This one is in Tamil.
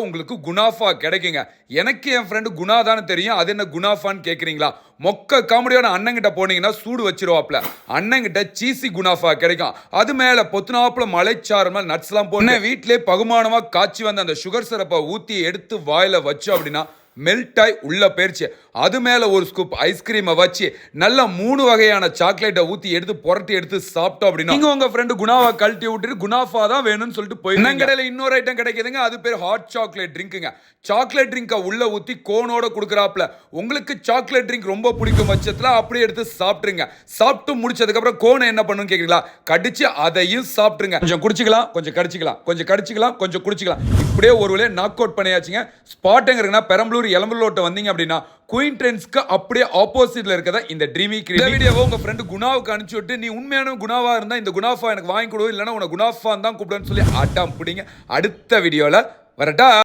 உங்களுக்கு குணாஃபா கிடைக்குங்க. எனக்கு என் ஃப்ரெண்டு குணா தானே தெரியும். அது என்ன குணாஃபான்னு கேட்குறீங்களா? மொக்க காமெடியான அண்ணங்கிட்ட போனீங்கன்னா சூடு வச்சிருவாப்ல. அண்ணங்கிட்ட சீசி குணாஃபா கிடைக்கும். அது மேல பொத்துனாப்புல மலைச்சாரமா நட்ஸ்லாம் போட்டு வீட்டிலே பகுமானமா காய்ச்சி வந்த அந்த சுகர் சிரப்பை ஊற்றி எடுத்து வாயில வச்சு அப்படின்னா மெல்ட் ஆகி உள்ள போயிருச்சு. அது மேல ஒரு ஸ்கூப் ஐஸ்கிரீமை வச்சு நல்ல 3 வகையான சாக்லேட்டை ஊற்றி எடுத்து புரட்டி எடுத்து சாப்பிட்டோம் அப்படின்னா நீங்க உங்க ஃப்ரெண்டு குணாவா கழட்டி விட்டுட்டு குணாஃபா தான் வேணும்னு சொல்லிட்டு போயிருந்தேன். கடையில் இன்னொரு ஐட்டம் கிடைக்குதுங்க. அது பேர் ஹாட் சாக்லேட் ட்ரிங்க்குங்க. சாக்லேட் ட்ரிங்கை உள்ள ஊற்றி கோனோட கொடுக்குறாப்ல. உங்களுக்கு சாக்லேட் ட்ரிங்க் ரொம்ப பிடிக்கும் பட்சத்தில் அப்படியே எடுத்து சாப்பிட்டுருங்க. சாப்பிட்டு முடிச்சதுக்கப்புறம் கோனை என்ன பண்ணுன்னு கேட்குறீங்களா? கடிச்சு அதையும் சாப்பிட்டுருங்க. கொஞ்சம் குடிச்சிக்கலாம், கொஞ்சம் கடிச்சிக்கலாம், கொஞ்சம் கடிச்சிக்கலாம், கொஞ்சம் குடிச்சிக்கலாம். இப்படியே ஒரு வேலையை நாக் அவுட் பண்ணியாச்சுங்க. ஸ்பாட் எங்க இருக்குன்னா பெரம்பலூர் எலம்பலூர்ட்ட வந்தீங்க அப்படின்னா குயின் ட்ரெண்ட்ஸ்க்கு அப்படியே ஆப்போசிட்ல இருக்கதா இந்த ட்ரீமி கிரீமி. இந்த வீடியோவை உங்க ஃப்ரெண்டு குணாவுக்கு அனுப்பிச்சு விட்டு நீ உண்மையான குணாவா இருந்தா இந்த குணாஃபா எனக்கு வாங்கி கொடு, இல்லைன்னா உன குணாஃபா தான் கூப்பிடுன்னு சொல்லி ஆட்டாம் பிடிங்க. அடுத்த வீடியோல வரட்டா.